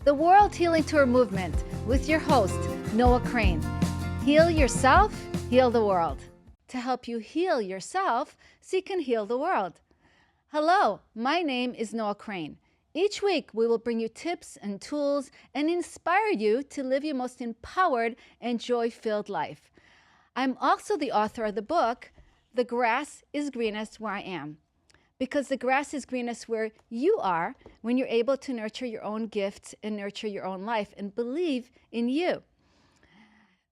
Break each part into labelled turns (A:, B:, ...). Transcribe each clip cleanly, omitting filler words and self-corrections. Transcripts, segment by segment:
A: the World Healing Tour movement with your host, Noah Crane. Heal yourself, heal the world. To help you heal yourself so you can heal the world. Hello, my name is Noah Crane. Each week, we will bring you tips and tools and inspire you to live your most empowered and joy-filled life. I'm also the author of the book, The Grass is Greenest Where I Am. Because the grass is greenest where you are when you're able to nurture your own gifts and nurture your own life and believe in you.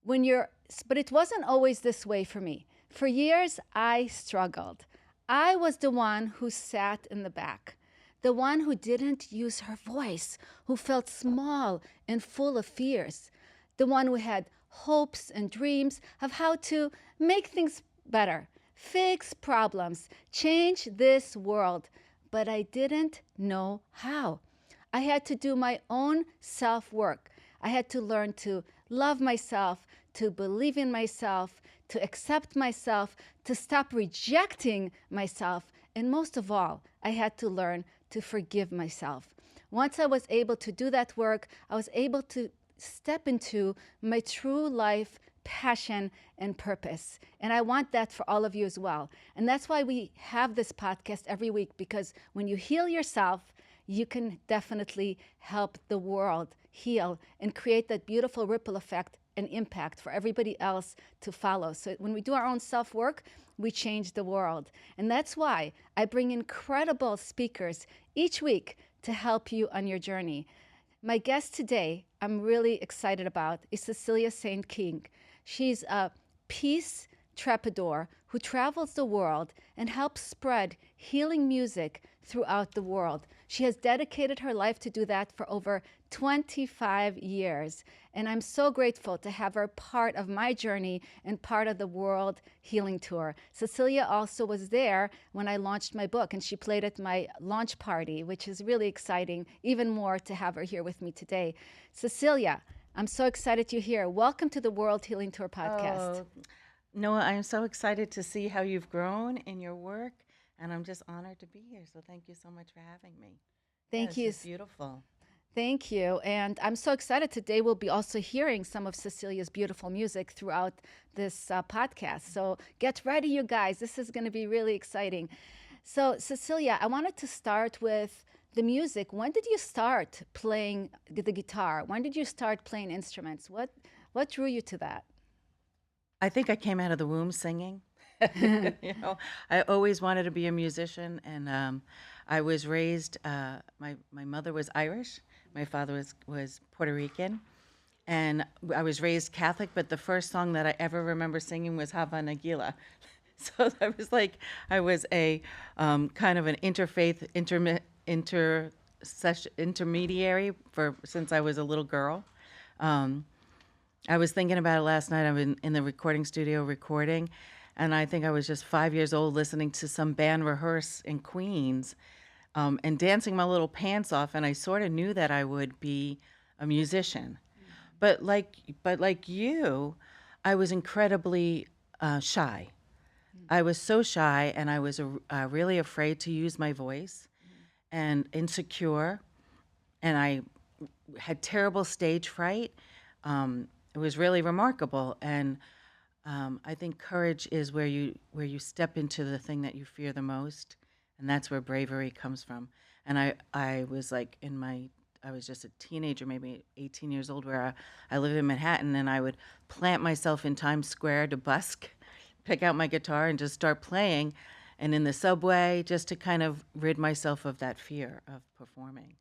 A: But it wasn't always this way for me. For years, I struggled. I was the one who sat in the back, the one who didn't use her voice, who felt small and full of fears, the one who had hopes and dreams of how to make things better, fix problems, change this world, but I didn't know how. I had to do my own self-work. I had to learn to love myself, to believe in myself, to accept myself, to stop rejecting myself, and most of all, I had to learn to forgive myself. Once I was able to do that work, I was able to step into my true life passion and purpose. And I want that for all of you as well. And that's why we have this podcast every week, because when you heal yourself, you can definitely help the world heal and create that beautiful ripple effect and impact for everybody else to follow. So when we do our own self-work, we change the world. And that's why I bring incredible speakers each week to help you on your journey. My guest today, I'm really excited about, is Cecilia St. King. She's a peace troubadour who travels the world and helps spread healing music throughout the world. She has dedicated her life to do that for over 25 years. And I'm so grateful to have her part of my journey and part of the World Healing Tour. Cecilia also was there when I launched my book, and she played at my launch party, which is really exciting, even more to have her here with me today. Cecilia, I'm so excited you're here. Welcome to the World Healing Tour podcast.
B: Oh, Noah, I'm so excited to see how you've grown in your work, and I'm just honored to be here. So thank you so much for having me.
A: Thank you.
B: This is beautiful.
A: Thank you. And I'm so excited. Today we'll be also hearing some of Cecilia's beautiful music throughout this podcast. So get ready, you guys. This is going to be really exciting. So Cecilia, I wanted to start with the music. When did you start playing the guitar? When did you start playing instruments? What drew you to that?
B: I think I came out of the womb singing. I always wanted to be a musician, and I was raised. My mother was Irish, my father was Puerto Rican, and I was raised Catholic. But the first song that I ever remember singing was Hava Nagila. So I was a kind of an interfaith intermediary since I was a little girl. I was thinking about it last night. I'm in the recording studio recording, and I think I was just 5 years old listening to some band rehearse in Queens, and dancing my little pants off, and I sort of knew that I would be a musician. But like you, I was incredibly shy. I was so shy, and I was really afraid to use my voice, and insecure, and I had terrible stage fright. It was really remarkable, and I think courage is where you step into the thing that you fear the most, and that's where bravery comes from. And I was like I was just a teenager, maybe 18 years old, where I lived in Manhattan, and I would plant myself in Times Square to busk, pick out my guitar, and just start playing, and in the subway, just to kind of rid myself of that fear of performing.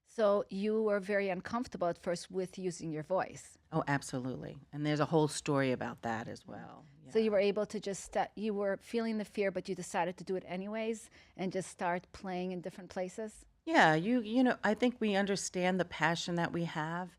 A: So you were very uncomfortable at first with using your voice.
B: Oh, absolutely. And there's a whole story about that as well.
A: So you were able to just, you were feeling the fear, but you decided to do it anyways and just start playing in different places?
B: Yeah, you know, I think we understand the passion that we have,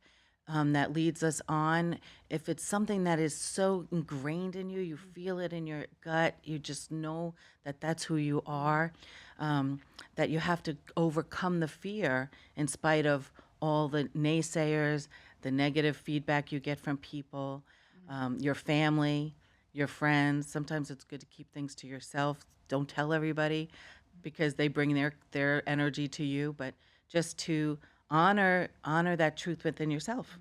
B: that leads us on. If it's something that is so ingrained in you, you feel it in your gut, you just know that that's who you are, that you have to overcome the fear in spite of all the naysayers, the negative feedback you get from people, your family, your friends. Sometimes it's good to keep things to yourself. Don't tell everybody because they bring their energy to you, but just to honor that truth within yourself.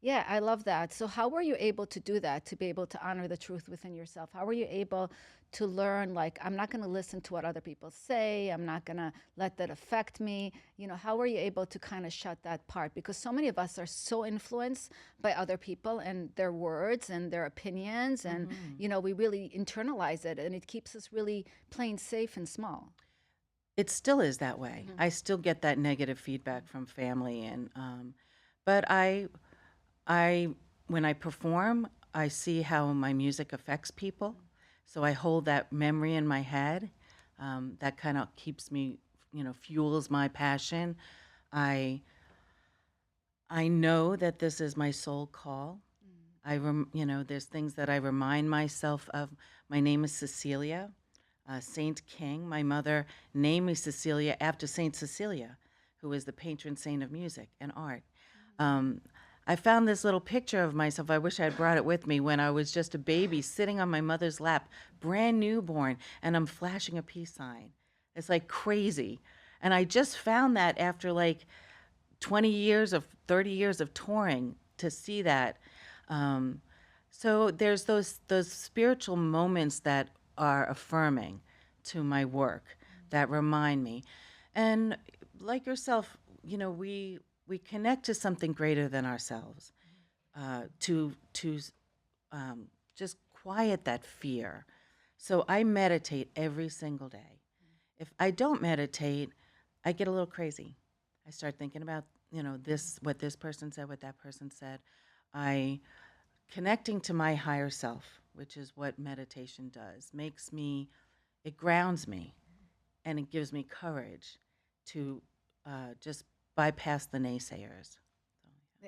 A: Yeah, I love that. So, how were you able to do that, to be able to honor the truth within yourself? How were you able to learn, like, I'm not going to listen to what other people say, I'm not going to let that affect me? How were you able to kind of shut that part? Because so many of us are so influenced by other people and their words and their opinions, and, we really internalize it, and it keeps us really playing safe and small.
B: It still is that way. I still get that negative feedback from family, and but I when I perform, I see how my music affects people. So I hold that memory in my head. That kind of keeps me, fuels my passion. I I know that this is my soul call. There's things that I remind myself of. My name is Cecilia, Saint King. My mother named me Cecilia after Saint Cecilia, who is the patron saint of music and art. Um, I found this little picture of myself. I wish I had brought it with me when I was just a baby sitting on my mother's lap, brand newborn, and I'm flashing a peace sign. It's like crazy. And I just found that after like 20 years of 30 years of touring to see that. Um, so there's those spiritual moments that are affirming to my work that remind me. And like yourself, we connect to something greater than ourselves, to just quiet that fear. So I meditate every single day. If I don't meditate, I get a little crazy. I start thinking about, this, what this person said, what that person said. I connecting to my higher self, which is what meditation does, it grounds me, and it gives me courage to just bypass the naysayers.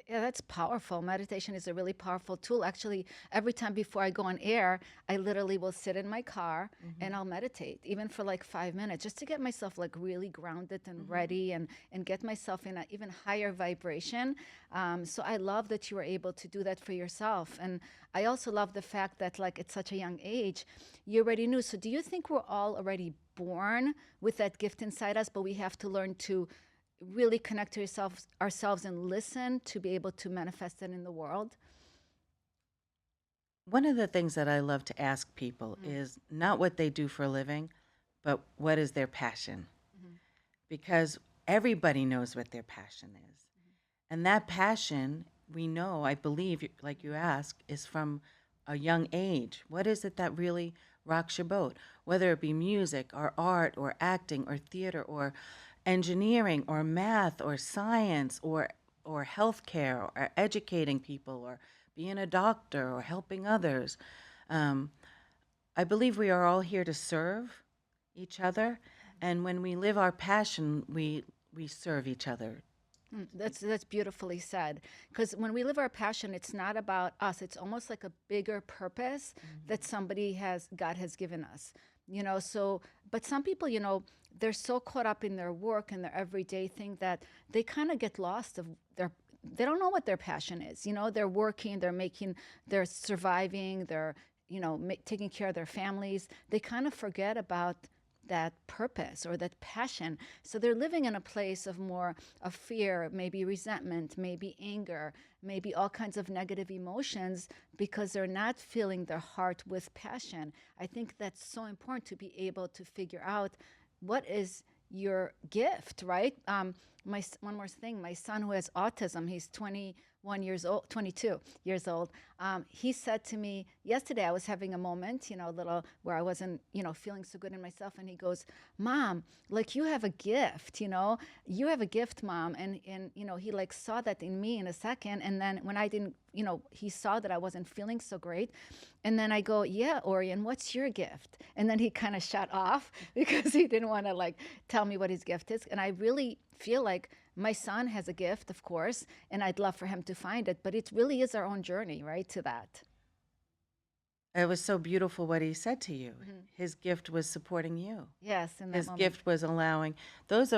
A: Yeah, that's powerful. Meditation is a really powerful tool. Actually, every time before I go on air, I literally will sit in my car and I'll meditate, even for like 5 minutes, just to get myself like really grounded and ready, and get myself in an even higher vibration. So I love that you were able to do that for yourself. And I also love the fact that, like, at such a young age, you already knew. So do you think we're all already born with that gift inside us, but we have to learn to really connect to ourselves and listen to be able to manifest it in the world?
B: One of the things that I love to ask people is not what they do for a living, but what is their passion? Because everybody knows what their passion is. And that passion, we know, I believe, like you ask, is from a young age. What is it that really rocks your boat? Whether it be music or art or acting or theater or engineering or math or science or healthcare or educating people or being a doctor or helping others. Um, I believe we are all here to serve each other, and when we live our passion, we serve each other.
A: That's beautifully said. Because when we live our passion, it's not about us. It's almost like a bigger purpose that God has given us. So, but some people, they're so caught up in their work and their everyday thing that they kind of get lost of they don't know what their passion is. They're working, they're surviving, they're, taking care of their families. They kind of forget about that purpose or that passion. So they're living in a place of more of fear, maybe resentment, maybe anger, maybe all kinds of negative emotions, because they're not filling their heart with passion. I think that's so important, to be able to figure out what is your gift, right? One more thing, my son, who has autism, he's 22 years old. He said to me yesterday, I was having a moment, a little, where I wasn't, feeling so good in myself. And he goes, "Mom, like, you have a gift, you have a gift, Mom." And he like saw that in me in a second. And then when I didn't, he saw that I wasn't feeling so great. And then I go, "Yeah, Orion, what's your gift?" And then he kind of shut off because he didn't want to like tell me what his gift is. And I really feel like my son has a gift, of course, and I'd love for him to find it, but it really is our own journey, right, to that.
B: It was so beautiful what he said to you. His gift was supporting you.
A: Yes, in that
B: His
A: moment.
B: gift was allowing those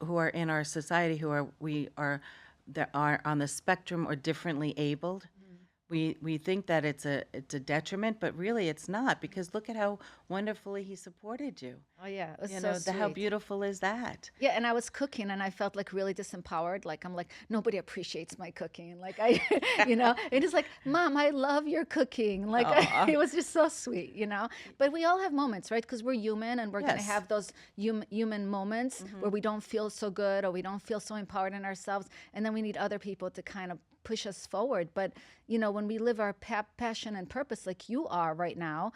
B: who are in our society, who are that are on the spectrum or differently abled. we think that it's a detriment, but really it's not, because look at how wonderfully he supported you.
A: Oh yeah, it was
B: You
A: so
B: know, how
A: sweet.
B: beautiful is that?
A: Yeah, and I was cooking and I felt like really disempowered. Like I'm like, nobody appreciates my cooking. Like I, and it's like, Mom, I love your cooking. Like
B: Aw.
A: it was just so sweet. But we all have moments, right? Because we're human and we're gonna
B: Yes.
A: have those human moments where
B: Hmm.
A: we don't feel so good or we don't feel so empowered in ourselves, and then we need other people to kind of push us forward. But when we live our passion and purpose, like you are right now,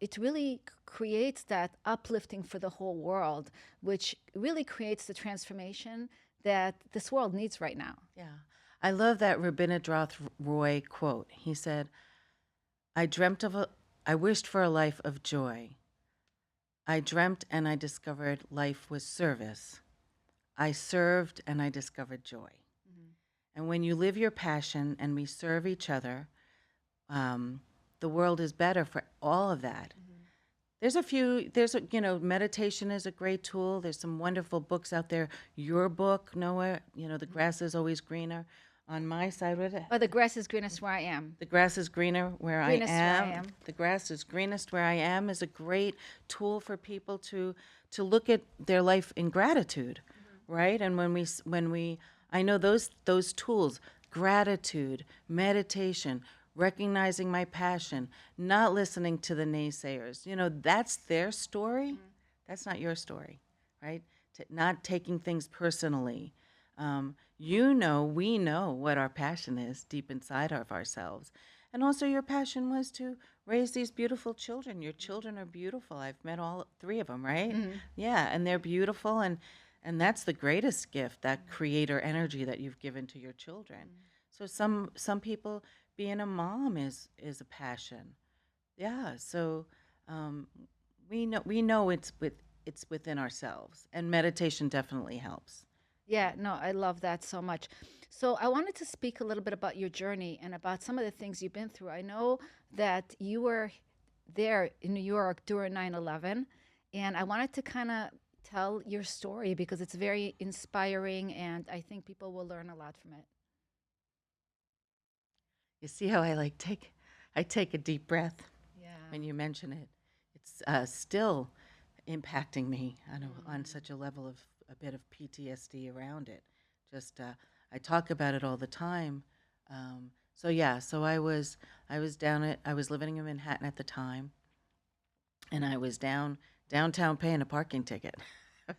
A: it really creates that uplifting for the whole world, which really creates the transformation that this world needs right now.
B: Yeah. I love that Rabindranath Roy quote. He said, I wished for a life of joy. I dreamt and I discovered life was service. I served and I discovered joy. And when you live your passion and we serve each other, um, the world is better for all of that. Meditation is a great tool. There's some wonderful books out there. Your book, Noah, The Grass is Always Greener. On my side,
A: Oh, the grass is greenest where I am.
B: The Grass is Greener Where I
A: Greenest where I
B: Am.
A: am.
B: The Grass is Greenest Where I Am is a great tool for people to look at their life in gratitude, right? And I know those tools, gratitude, meditation, recognizing my passion, not listening to the naysayers. That's their story. That's not your story, right? Not taking things personally. We know what our passion is deep inside of ourselves. And also, your passion was to raise these beautiful children. Your children are beautiful. I've met all three of them, right? Yeah, and they're beautiful, and that's the greatest gift, that creator energy that you've given to your children. So some people, being a mom is a passion. Yeah, so um, we know it's within ourselves, and meditation definitely helps.
A: Yeah, no, I love that so much. So I wanted to speak a little bit about your journey and about some of the things you've been through. I know that you were there in New York during 9/11, and I wanted to kind of tell your story because it's very inspiring and I think people will learn a lot from it.
B: You see how I take a deep breath
A: Yeah.
B: when you mention it. It's still impacting me on such a level of a bit of PTSD around it. Just I talk about it all the time. So yeah, so I was living in Manhattan at the time, and I was downtown paying a parking ticket. I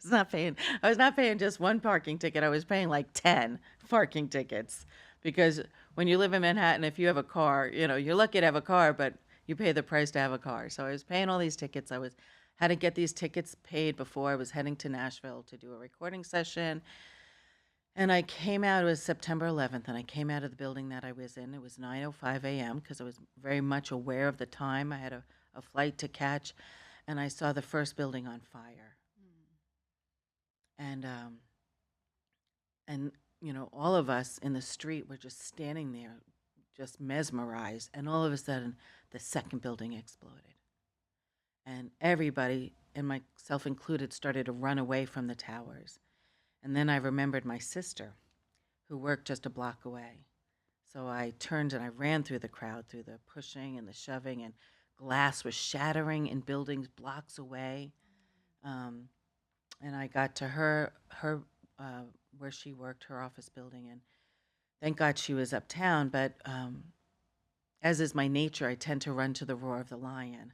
B: was not paying just one parking ticket. I was paying like 10 parking tickets, because when you live in Manhattan, if you have a car, you're lucky to have a car, but you pay the price to have a car. So I was paying all these tickets. I was had to get these tickets paid before I was heading to Nashville to do a recording session. And I came out, it was September 11th, and I came out of the building that I was in. It was 9:05 a.m. because I was very much aware of the time. I had a flight to catch, and I saw the first building on fire. And all of us in the street were just standing there, just mesmerized. And all of a sudden, the second building exploded, and everybody, and myself included, started to run away from the towers. And then I remembered my sister, who worked just a block away. So I turned and I ran through the crowd, through the pushing and the shoving, and glass was shattering in buildings blocks away. Um, and I got to her where she worked, her office building, and thank God she was uptown. But as is my nature, I tend to run to the roar of the lion.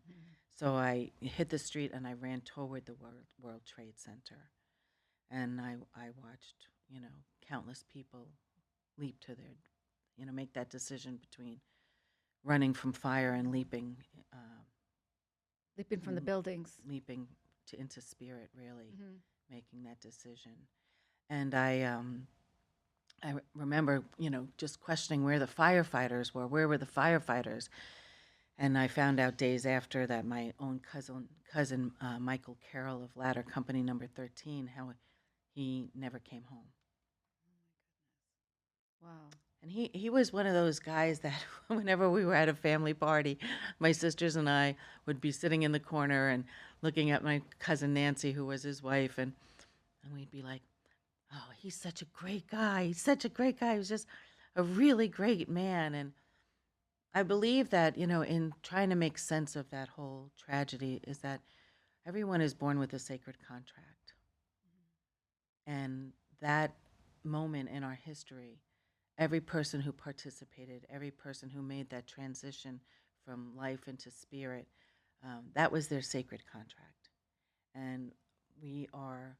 B: So I hit the street and I ran toward the World Trade Center, and I watched countless people leap to their make that decision between running from fire and
A: Leaping from the
B: l-
A: buildings.
B: leaping into spirit, really
A: Hmm.
B: making that decision. And I remember, just questioning where the firefighters were. Where were the firefighters? And I found out days after that my own cousin Michael Carroll of Ladder Company Number 13, how he never came home.
A: Wow.
B: And he was one of those guys that whenever we were at a family party, my sisters and I would be sitting in the corner and looking at my cousin Nancy, who was his wife, and we'd be like, oh, he's such a great guy. He's such a great guy. He was just a really great man. I believe that, in trying to make sense of that whole tragedy, is that everyone is born with a sacred contract. And that moment in our history, every person who participated, every person who made that transition from life into spirit, that was their sacred contract. And we are,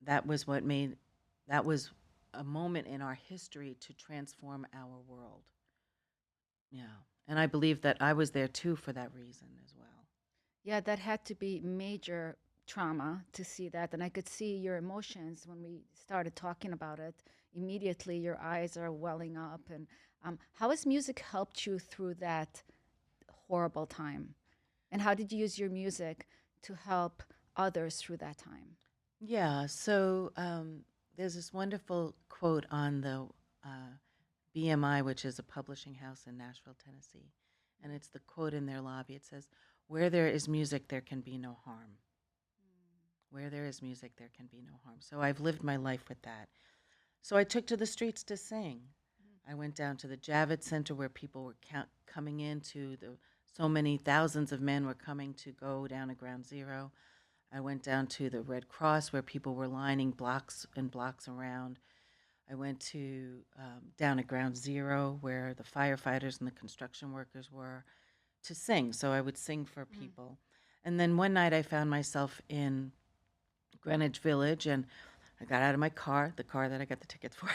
B: that was what made, that was a moment in our history to transform our world. Yeah. And I believe that I was there too for that reason as well.
A: Yeah, that had to be major trauma to see that. And I could see your emotions when we started talking about it. Immediately, your eyes are welling up. And how has music helped you through that horrible time? And how did you use your music to help others through that time?
B: Yeah. So there's this wonderful quote on the BMI, which is a publishing house in Nashville, Tennessee. And it's the quote in their lobby. It says, "Where there is music, there can be no harm. Where there is music, there can be no harm." So I've lived my life with that. So I took to the streets to sing. I went down to the Javits Center where people were coming into the, so many thousands of men were coming to go down to Ground Zero. I went down to the Red Cross where people were lining blocks and blocks around. I went to down at Ground Zero where the firefighters and the construction workers were to sing. So I would sing for people. And then one night I found myself in Greenwich Village, and I got out of my car, the car that I got the tickets for,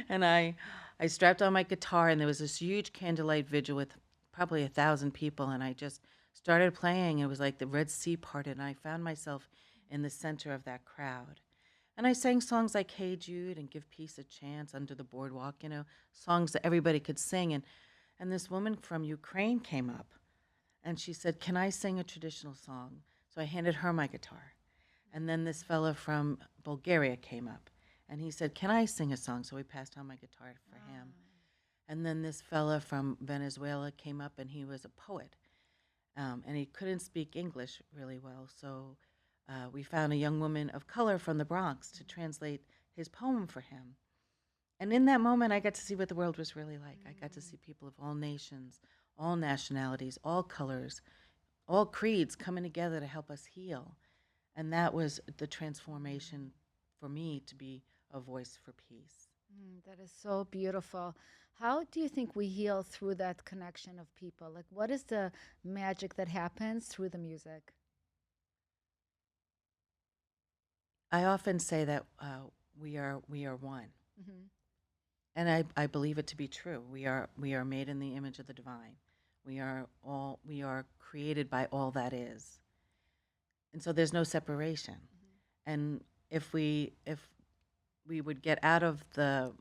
B: and I strapped on my guitar, and there was this huge candlelight vigil with probably 1,000 people, and I just started playing. It was like the Red Sea parted, and I found myself in the center of that crowd. And I sang songs like "Hey Jude" and "Give Peace a Chance," "Under the Boardwalk," songs that everybody could sing. And this woman from Ukraine came up, and she said, "Can I sing a traditional song?" So I handed her my guitar. And then this fella from Bulgaria came up, and he said, "Can I sing a song?" So we passed on my guitar for him. And then this fella from Venezuela came up, and he was a poet, and he couldn't speak English really well. So we found a young woman of color from the Bronx to translate his poem for him. And in that moment, I got to see what the world was really like. I got to see people of all nations, all nationalities, all colors, all creeds coming together to help us heal. And that was the transformation for me to be a voice for peace.
A: That is so beautiful. How do you think we heal through that connection of people? Like, what is the magic that happens through the music?
B: I often say that we are one,
A: Hmm.
B: and I believe it to be true. We are made in the image of the divine. We are created by all that is, and so there's no separation. And if we would get out of the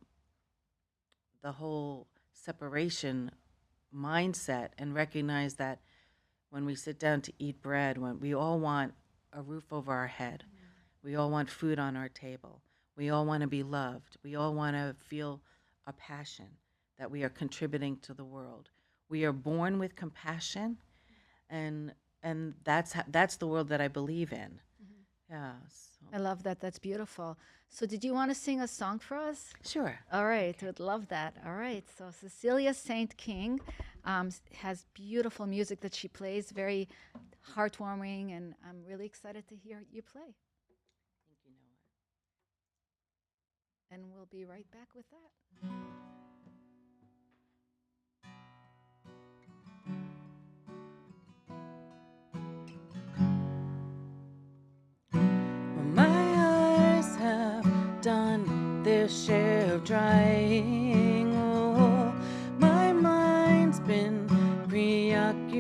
B: whole separation mindset and recognize that when we sit down to eat bread, when we all want a roof over our head, we all want food on our table, we all want to be loved, we all want to feel a passion that we are contributing to the world. We are born with compassion, and that's the world that I believe in. Yeah.
A: I love that. That's beautiful. So, did you want to sing a song for us?
B: Sure.
A: All right, would love that. All right, so Cecilia Saint King has beautiful music that she plays, very heartwarming, and I'm really excited to hear you play.
B: Thank you, Noah.
A: And we'll be right back with that.
B: My eyes have done their share of drying. Oh, my mind's been preoccupied.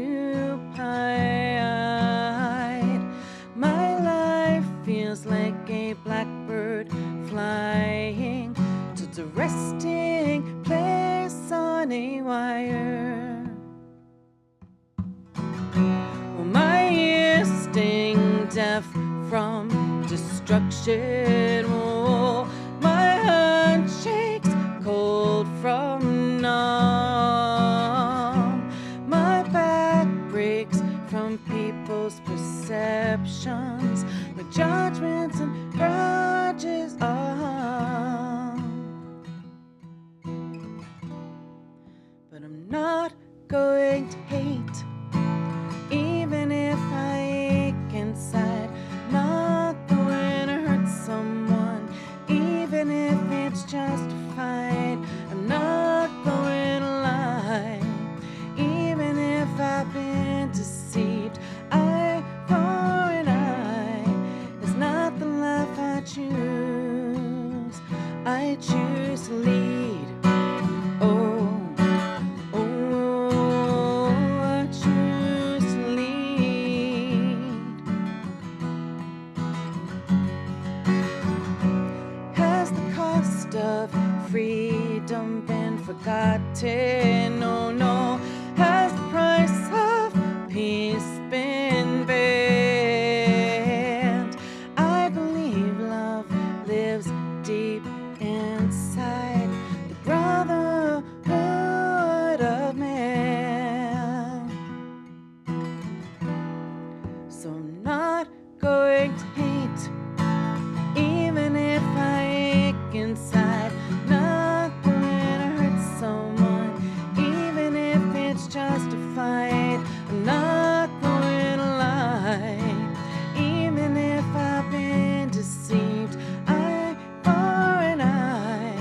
B: My life feels like a blackbird flying to the resting place on a wire. Well, my ears sting deaf from destruction. Oh, my heart shakes cold from numb. My back breaks from people's perceptions, my judgments and grudges. But I'm not going to hate, even if I ache inside. Not going to hurt someone, even if it's justified. I'm not going to lie, even if I've been deceived. Eye for an eye is not the life I choose. I choose to lead. Oh, oh, I choose to lead. Has the cost of freedom been forgotten? Oh no. Has the price of peace been banned? I believe love lives deep inside the brotherhood of man. So I'm not going to hate, even if I ache inside. Not going to hurt someone, even if it's justified. I'm not going to lie, even if I've been deceived. Eye for an eye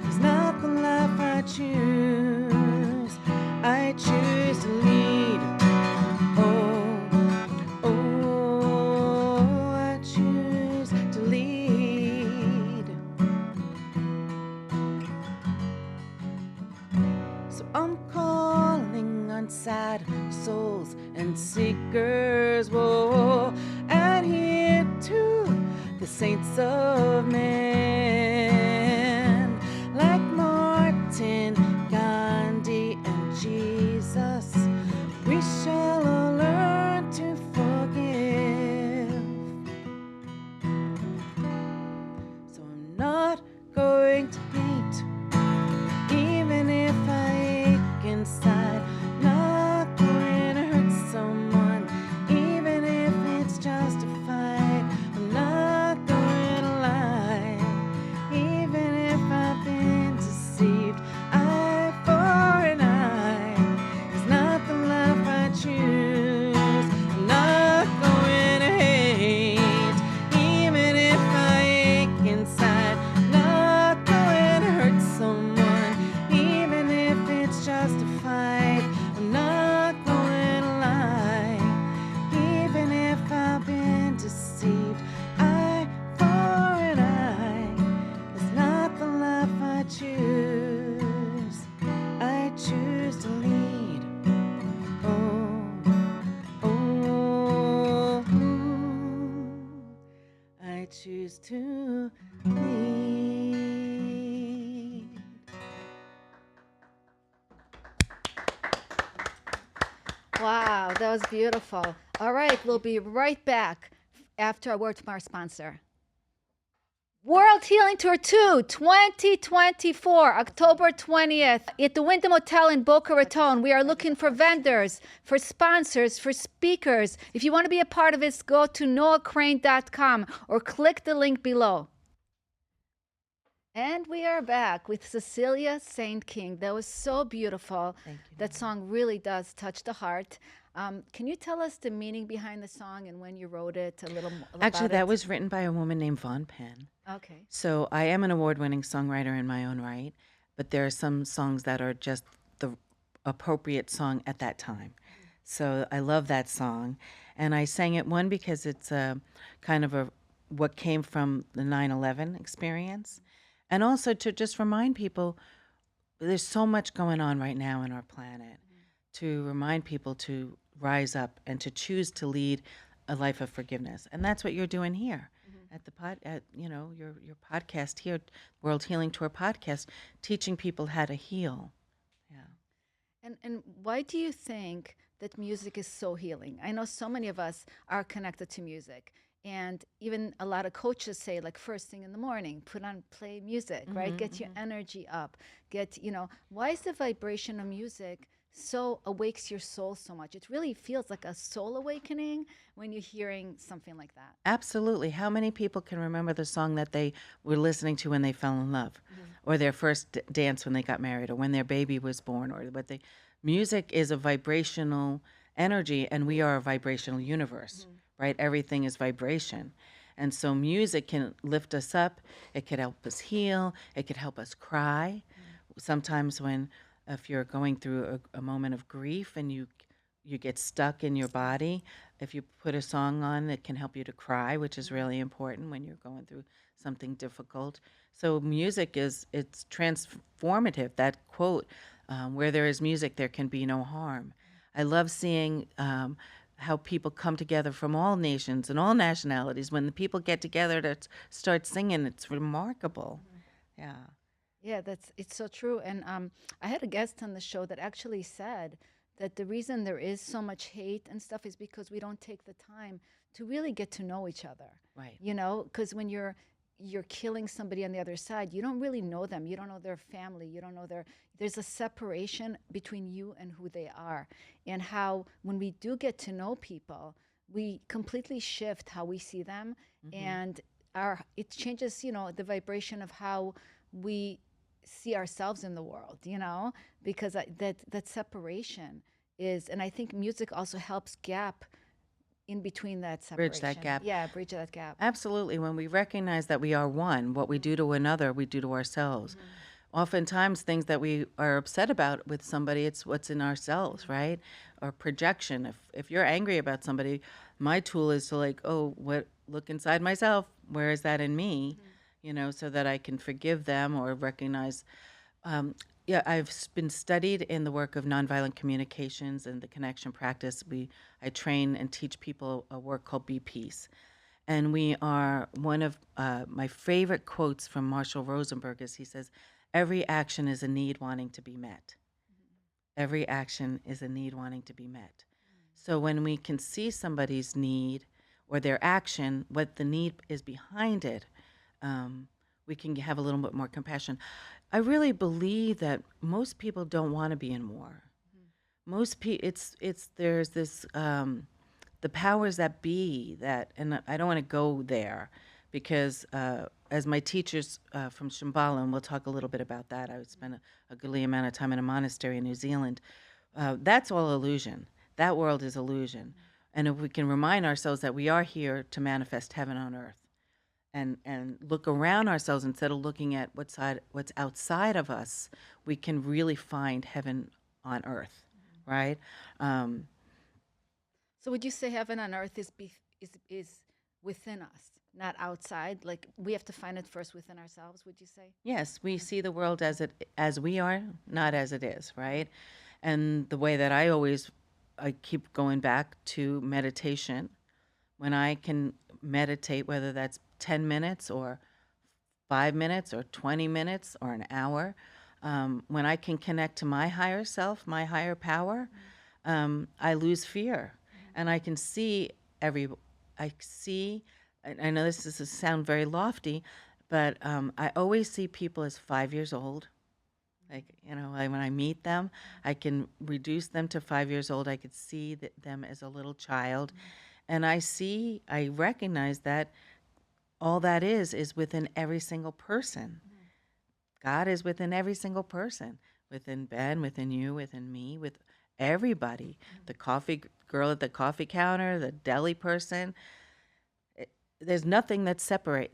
B: is not the life I choose. I choose to lead. Oh, oh, I choose to lead. So I'm calling on sad souls and seekers, whoa, and here to the saints of man, like Martin, Gandhi, and Jesus. We shall all learn to forgive. So I'm not going to hate, even if I ache inside. Not going to hurt someone, even if it's justified. I'm not going to lie, even if I've been deceived. Eye for an eye is not the life I choose. I'm not going to hate, even if I ache inside. Not going to hurt someone, even if it's justified. I'm not going to lie, even if I've been deceived. Eye for an eye is not the life I choose. I choose to lead. Oh, oh, I choose to lead.
A: Wow, that was beautiful. All right, we'll be right back after a word from our sponsor. World Healing Tour 2, 2024, October 20th, at the Wyndham Hotel in Boca Raton. We are looking for vendors, for sponsors, for speakers. If you want to be a part of this, go to noahcrane.com or click the link below. And we are back with Cecilia Saint King. That was so beautiful.
B: Thank you.
A: That song really does touch the heart. Can you tell us the meaning behind the song and when you wrote it a little more?
B: Actually, that was written by a woman named Vaughn Penn.
A: Okay.
B: So I am an award-winning songwriter in my own right, but there are some songs that are just the appropriate song at that time. So I love that song, and I sang it because it's a kind of what came from the 9/11 experience, and also to just remind people there's so much going on right now in our planet, to remind people to rise up and to choose to lead a life of forgiveness, and that's what you're doing here. At the your podcast here, World Healing Tour podcast, teaching people how to heal. Yeah.
A: And why do you think that music is so healing? I know so many of us are connected to music, and even a lot of coaches say, like, first thing in the morning, play music, right? Get your energy up. Why is the vibration of music so awakes your soul so much? It really feels like a soul awakening when you're hearing something like that.
B: Absolutely. How many people can remember the song that they were listening to when they fell in love, or their first dance when they got married, or when their baby was born, or what they Music is a vibrational energy, and we are a vibrational universe, right? Everything is vibration. And so music can lift us up, it could help us heal, it could help us cry. Sometimes when if you're going through a moment of grief and you get stuck in your body, if you put a song on it can help you to cry, which is really important when you're going through something difficult. So music it's transformative. That quote, where there is music there can be no harm. I love seeing how people come together from all nations and all nationalities. When the people get together to start singing, it's remarkable. Yeah.
A: Yeah, it's so true. And I had a guest on the show that actually said that the reason there is so much hate and stuff is because we don't take the time to really get to know each other.
B: Right.
A: You know, because when you're killing somebody on the other side, you don't really know them. You don't know their family. You don't know there's a separation between you and who they are. And how when we do get to know people, we completely shift how we see them, and it changes, the vibration of how we see ourselves in the world, because that separation is, and I think music also helps gap in between that
B: Bridge that
A: separation.
B: gap.
A: Yeah, bridge that gap.
B: Absolutely. When we recognize that we are one, what we do to another, we do to ourselves. Oftentimes, things that we are upset about with somebody, it's what's in ourselves, right? Or projection. If you're angry about somebody, my tool is to look inside myself. Where is that in me? So that I can forgive them or recognize. Yeah, been studied in the work of nonviolent communications and the connection practice. I train and teach people a work called Be Peace. And we are one of my favorite quotes from Marshall Rosenberg is he says, every action is a need wanting to be met. Every action is a need wanting to be met. So when we can see somebody's need or their action, what the need is behind it, we can have a little bit more compassion. I really believe that most people don't want to be in war. Most people, there's this the powers that be that, and I don't want to go there because as my teachers from Shambhala, and we'll talk a little bit about that. I spent a goodly amount of time in a monastery in New Zealand. That's all illusion. That world is illusion. And if we can remind ourselves that we are here to manifest heaven on earth, and look around ourselves instead of looking at what's outside of us, we can really find heaven on earth, right?
A: So would you say heaven on earth is within us, not outside? Like we have to find it first within ourselves, would you say?
B: Yes, we see the world as we are, not as it is, right? And the way that I keep going back to meditation. When I can meditate, whether that's 10 minutes or 5 minutes or 20 minutes or an hour, when I can connect to my higher self, my higher power, I lose fear. And I can see I know this is sound very lofty, but I always see people as 5 years old. When I meet them, I can reduce them to 5 years old. I could see them as a little child. And I recognize that all that is within every single person. God is within every single person, within Ben, within you, within me, with everybody. The coffee girl at the coffee counter, the deli person. There's nothing that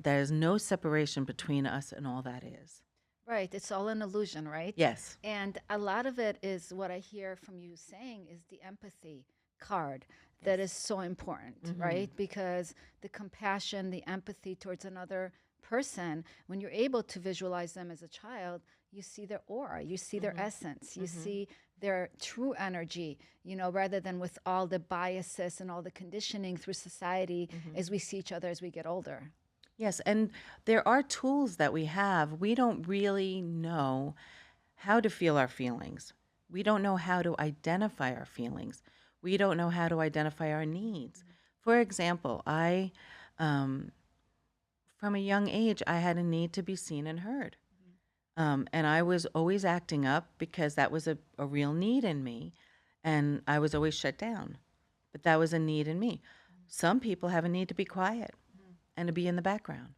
B: there is no separation between us and all that is.
A: Right. It's all an illusion, right?
B: Yes.
A: And a lot of it is what I hear from you saying is the empathy card that is so important, right? Because the compassion, the empathy towards another person, when you're able to visualize them as a child, you see their aura, you see their essence, you see their true energy, rather than with all the biases and all the conditioning through society as we see each other as we get older.
B: Yes, and there are tools that we have. We don't really know how to feel our feelings. We don't know how to identify our feelings. We don't know how to identify our needs. For example, from a young age, I had a need to be seen and heard. And I was always acting up because that was a real need in me. And I was always shut down. But that was a need in me. Some people have a need to be quiet and to be in the background.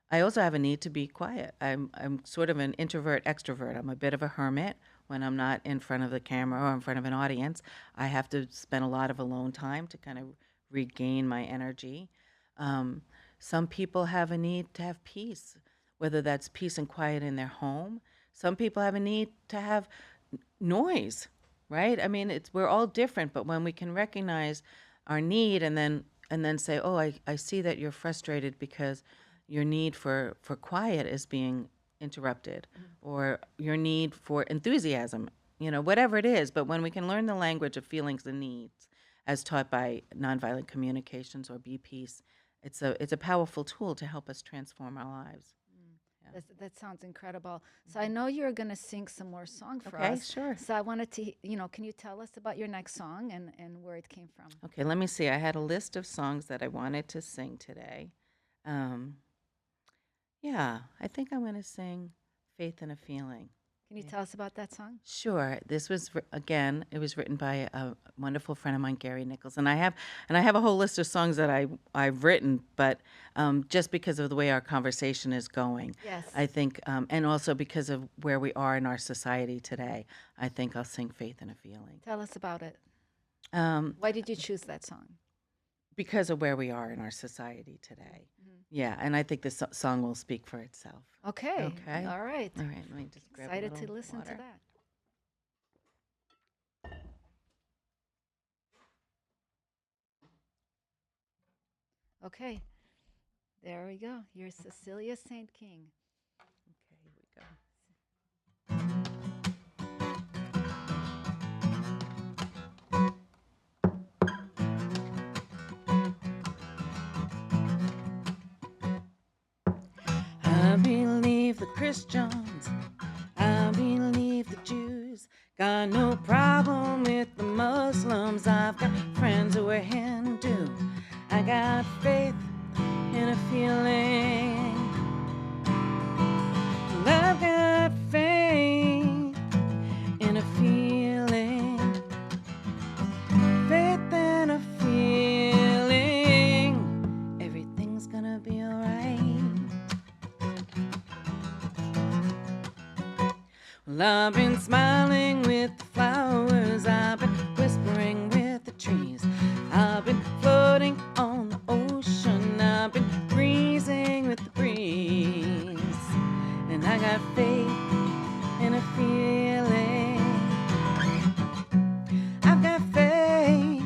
B: I also have a need to be quiet. I'm sort of an introvert extrovert. I'm a bit of a hermit when I'm not in front of the camera or in front of an audience. I have to spend a lot of alone time to kind of regain my energy. Um, some people have a need to have peace, whether that's peace and quiet in their home. Some people have a need to have noise, right? I mean, it's we're all different, but when we can recognize our need and then say, "Oh, I see that you're frustrated because your need for quiet is being interrupted or your need for enthusiasm, whatever it is." But when we can learn the language of feelings and needs as taught by nonviolent communications or Be Peace, it's a powerful tool to help us transform our lives. Yeah.
A: That sounds incredible. So I know you're going to sing some more song for
B: Okay,
A: us.
B: sure.
A: So I wanted to, can you tell us about your next song and where it came from?
B: Okay, let me see. I had a list of songs that I wanted to sing today. Um, yeah, I think I'm going to sing Faith and a Feeling.
A: Can you tell us about that song?
B: Sure. This was again. It was written by a wonderful friend of mine, Gary Nichols, and I have a whole list of songs that I've written, but just because of the way our conversation is going,
A: Yes.
B: I think, and also because of where we are in our society today, I think I'll sing Faith and a Feeling.
A: Tell us about it.
B: Um,
A: Why did you choose that song?
B: because of where we are in our society today. Yeah, and I think this song will speak for itself.
A: Okay.
B: Okay.
A: All right.
B: All right, let me just grab a
A: Excited to
B: little
A: listen
B: water.
A: to that. Okay. There we go. You're Cecilia St. King.
B: Okay, here we go. I believe the Christians, I believe the Jews. Got no problem with the Muslims. I've got friends who are Hindu. I got faith in a feeling. I've got faith in a feeling. Faith and a feeling. Everything's gonna be alright. Well, I've been smiling with the flowers, I've been whispering with the trees, I've been floating on the ocean, I've been breezing with the breeze, and I got faith in a feeling. I've got faith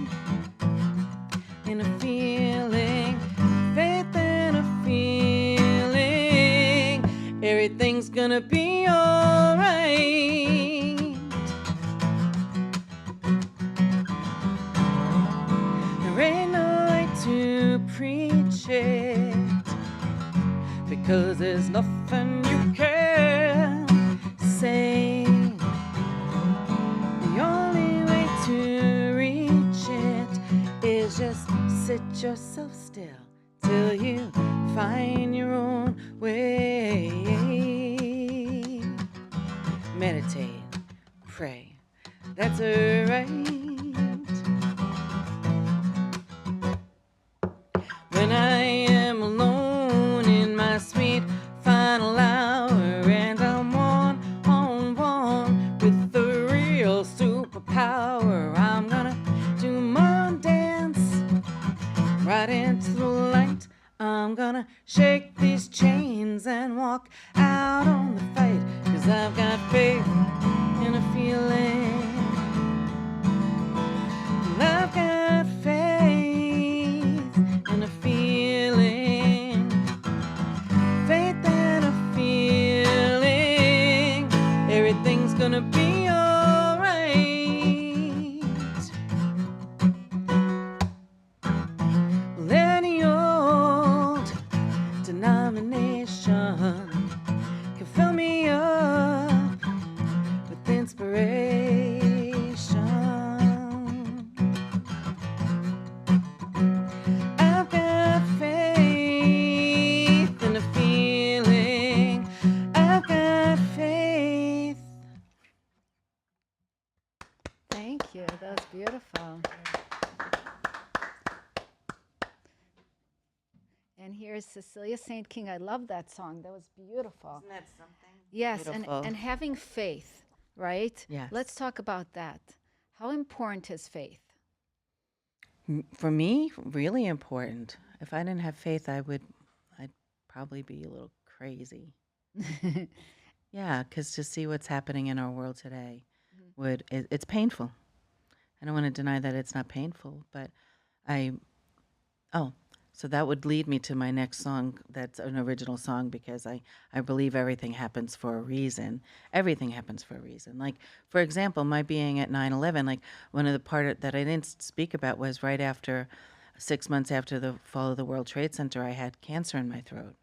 B: in a feeling, faith in a feeling. Everything's gonna be alright. There ain't no way to preach it, because there's nothing you can say. The only way to reach it is just sit yourself still till you find your own way. Meditate, pray, that's alright. When I am alone in my sweet final hour, and I'm one-on-one with the real superpower, I'm gonna do my dance right into the light. I'm gonna shake these chains and walk out on the fight, 'cause I've got faith in a feeling. I've got faith in a feeling. Faith and a feeling. Everything's gonna be alright. Well, any old denomination can fill me up with inspiration. I've got faith in a feeling. I've got faith.
A: Thank you. That was beautiful. And here's Cecilia St. King. I love that song. That was beautiful.
B: Isn't that something?
A: Yes,
B: Beautiful.
A: and having faith, right?
B: Yes.
A: Let's talk about that. How important is faith?
B: For me, really important. If I didn't have faith, I'd probably be a little crazy. Yeah, because to see what's happening in our world today it's painful. I don't want to deny that it's not painful, but I, oh, so that would lead me to my next song. That's an original song because I believe everything happens for a reason. Everything happens for a reason. Like, for example, my being at 9/11, like one of the part that I didn't speak about was right after 6 months after the fall of the World Trade Center, I had cancer in my throat.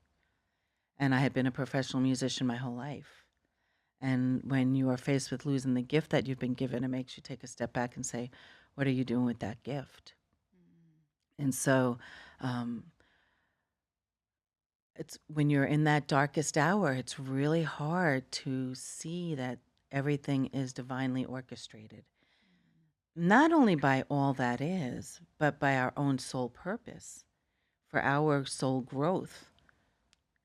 B: And I had been a professional musician my whole life. And when you are faced with losing the gift that you've been given, it makes you take a step back and say, what are you doing with that gift? And so it's when you're in that darkest hour, it's really hard to see that everything is divinely orchestrated. Not only by all that is, but by our own soul purpose, for our soul growth.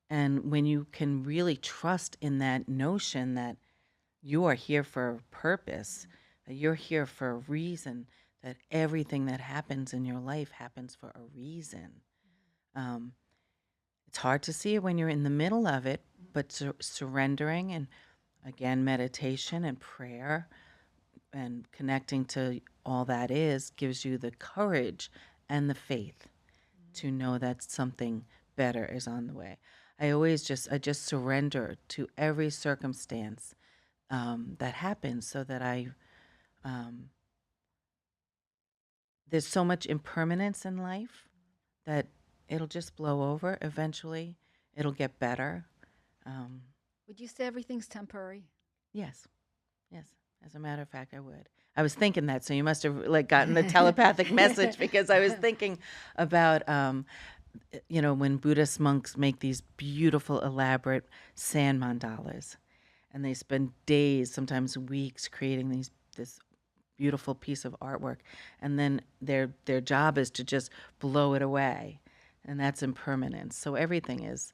B: And when you can really trust in that notion that you are here for a purpose, that you're here for a reason, that everything that happens in your life happens for a reason. It's hard to see it when you're in the middle of it, but surrendering and again, meditation and prayer and connecting to all that is gives you the courage and the faith to know that something better is on the way. I just surrender to every circumstance that happens so that there's so much impermanence in life that it'll just blow over eventually. It'll get better. Um,
A: Would you say everything's temporary?
B: yes, yes. As a matter of fact, I would. I was thinking that, so you must have like gotten the telepathic message because I was thinking about, when Buddhist monks make these beautiful, elaborate sand mandalas, and they spend days, sometimes weeks, creating this beautiful piece of artwork, and then their job is to just blow it away, and that's impermanence. So everything is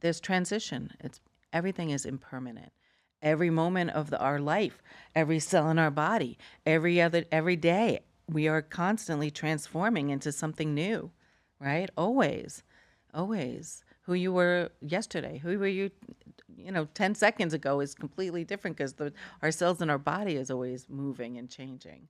B: there's transition. It's everything is impermanent. Every moment of our life, every cell in our body, every day, we are constantly transforming into something new, right? Always, always. Who you were yesterday, who were you, 10 seconds ago is completely different because our cells in our body is always moving and changing.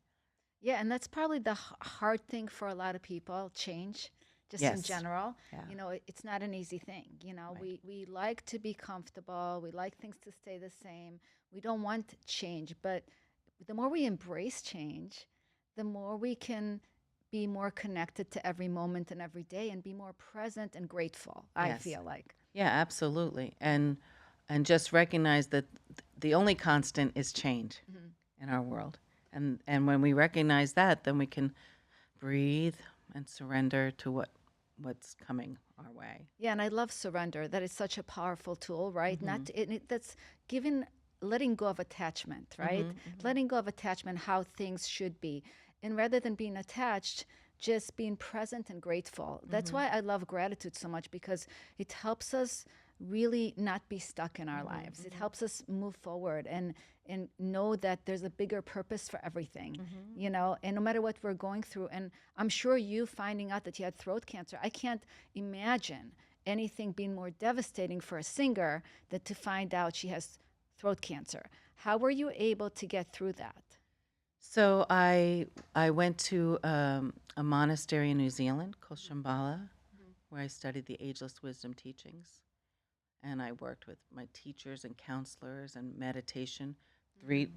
A: Yeah, and that's probably the hard thing for a lot of people, change, just in
B: Yes.
A: general.
B: Yeah.
A: It's not an easy thing.
B: Right.
A: We like to be comfortable, we like things to stay the same. We don't want change, but the more we embrace change, the more we can be more connected to every moment and every day and be more present and grateful, I
B: Yes.
A: feel like.
B: Yeah, absolutely. And just recognize that the only constant is change in our world. And when we recognize that, then we can breathe and surrender to what's coming our way.
A: Yeah, and I love surrender. That is such a powerful tool, right? Not that's giving, letting go of attachment, right? Letting go of attachment, how things should be, and rather than being attached, just being present and grateful. That's why I love gratitude so much because it helps us really not be stuck in our lives. It helps us move forward and know that there's a bigger purpose for everything, and no matter what we're going through. And I'm sure you finding out that you had throat cancer, I can't imagine anything being more devastating for a singer than to find out she has throat cancer. How were you able to get through that?
B: So I went to a monastery in New Zealand called Shambhala, where I studied the ageless wisdom teachings, and I worked with my teachers and counselors and meditation.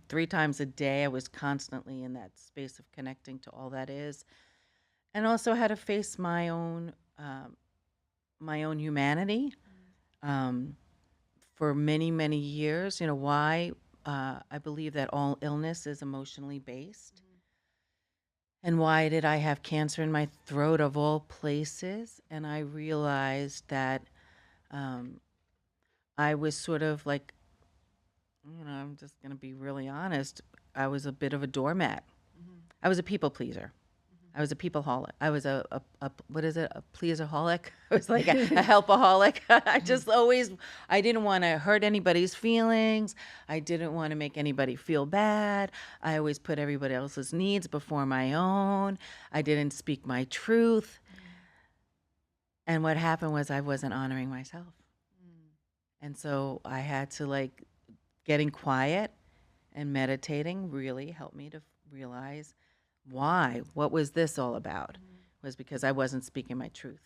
B: Three times a day, I was constantly in that space of connecting to all that is, and also had to face my own humanity for many many years. Why I believe that all illness is emotionally based. And why did I have cancer in my throat of all places? And I realized that I was sort of like, I'm just going to be really honest. I was a bit of a doormat. I was a people pleaser. I was a people-holic. I was a what is it? A pleaser-holic. I was like a helpaholic. I didn't want to hurt anybody's feelings. I didn't want to make anybody feel bad. I always put everybody else's needs before my own. I didn't speak my truth. And what happened was I wasn't honoring myself. And so I had to like getting quiet and meditating really helped me to realize what was this all about? Was because I wasn't speaking my truth.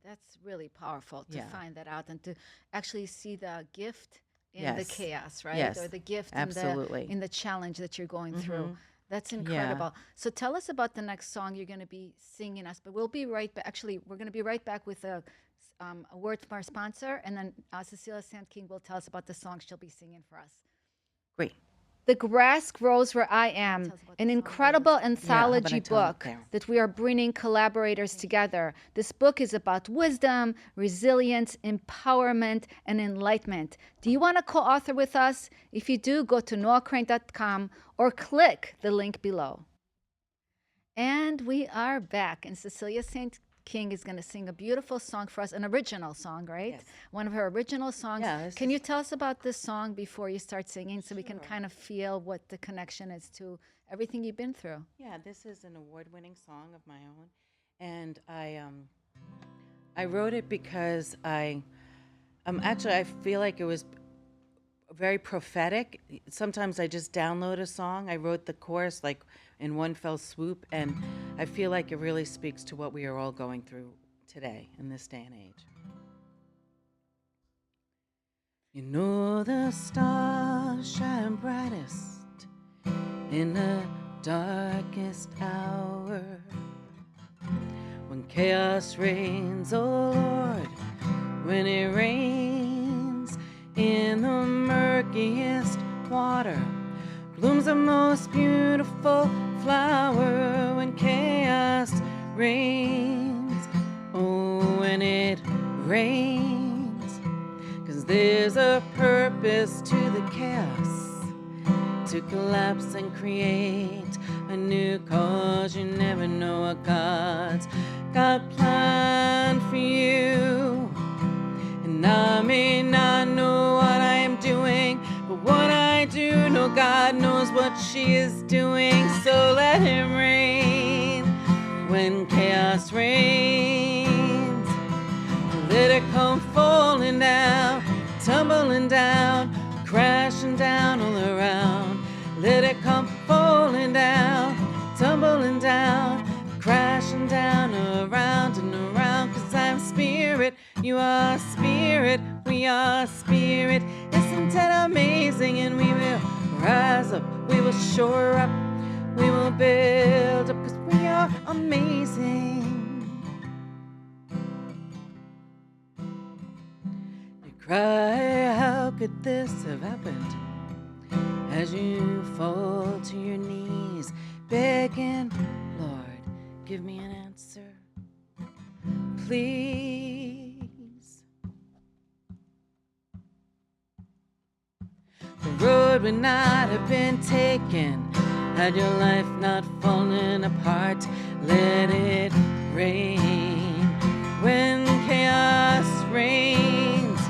A: That's really powerful to
B: Yeah.
A: find that out and to actually see the gift in the
B: Yes.
A: chaos, right?
B: Yes.
A: Or the gift
B: Absolutely.
A: in the challenge that you're going through. That's incredible. So tell us about the next song you're going to be singing us. But we'll be right back. Actually, we're going to be right back with a word from our sponsor, and then Cecilia Sand-King will tell us about the song she'll be singing for us.
B: Great.
A: The Grass Grows Where I Am, an incredible anthology
B: I tell 'em
A: book
B: there?
A: that we are bringing collaborators together. This book is about wisdom, resilience, empowerment, and enlightenment. Do you want to co-author with us? If you do, go to noahcrane.com or click the link below. And we are back, and Cecilia St. King is going to sing a beautiful song for us, an original song, right?
B: Yes.
A: One of her original songs.
B: Yeah,
A: Can you tell us about this song before you start singing so we can kind of feel what the connection is to everything you've been through?
B: Yeah, this is an award-winning song of my own, and I wrote it because actually I feel like it was very prophetic. Sometimes I just download a song. I wrote the chorus like in one fell swoop, and I feel like it really speaks to what we are all going through today in this day and age. You know the stars shine brightest in the darkest hour, when chaos reigns, oh Lord, when it rains in the murkiest water, blooms the most beautiful flower. When chaos reigns, oh, when it rains, 'cause there's a purpose to the chaos, to collapse and create a new cause. You never know what God's got planned for you. And I may not know what I am doing, but what I do know, God knows what she is doing. So let him reign when chaos reigns. Let it come falling down, tumbling down, crashing down all around. Let it come falling down, tumbling down, crashing down around and around. 'Cause I'm spirit, you are spirit, we are spirit. Isn't that amazing? And we will rise up, we will shore up, we will build up, 'cause we are amazing. You cry, how could this have happened? As you fall to your knees, begging, Lord, give me an answer, please. The road would not have been taken had your life not fallen apart. Let it rain when chaos reigns.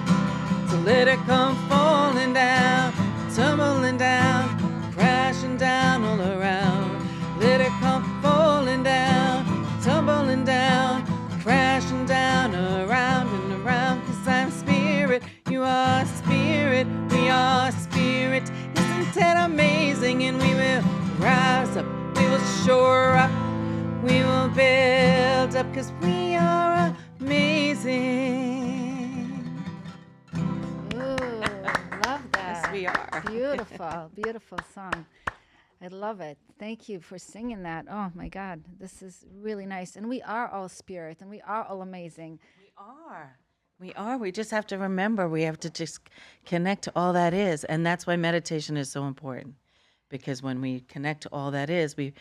B: So let it come falling down, tumbling down, crashing down all around. Let it come falling down, tumbling down, crashing down around and around. 'Cause I'm spirit, you are spirit, we are spirit. Isn't that amazing? And we will rise up, we will shore up, we will build up, 'cause we are amazing.
A: Ooh, love that.
B: Yes, we are.
A: Beautiful, beautiful song. I love it. Thank you for singing that. Oh my God, this is really nice. And we are all spirit, and we are all amazing.
B: We are. We are. We just have to remember, we have to just connect to all that is. And that's why meditation is so important. Because when we connect to all that is, I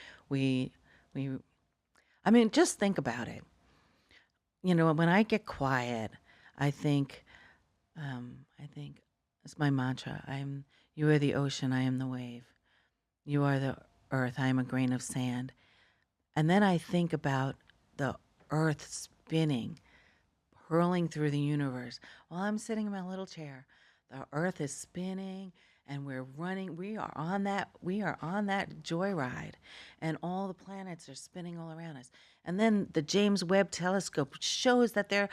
B: mean, just think about it. You know, when I get quiet, I think it's my mantra. You are the ocean, I am the wave. You are the earth, I am a grain of sand. And then I think about the earth spinning, hurling through the universe while I'm sitting in my little chair. The earth is spinning and we're running. We are on that joyride, and all the planets are spinning all around us. And then the James Webb telescope shows that there are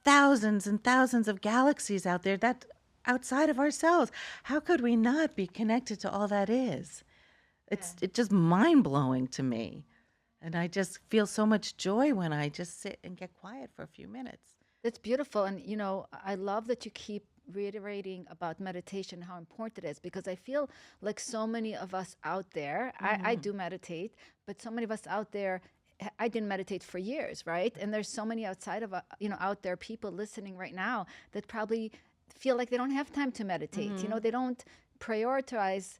B: thousands and thousands of galaxies out there that outside of ourselves. How could we not be connected to all that is? It's just mind blowing to me. And I just feel so much joy when I just sit and get quiet for a few minutes.
A: That's beautiful. And, I love that you keep reiterating about meditation, how important it is, because I feel like so many of us out there, I do meditate, but so many of us out there, I didn't meditate for years, right? And there's so many outside of, out there, people listening right now that probably feel like they don't have time to meditate. They don't prioritize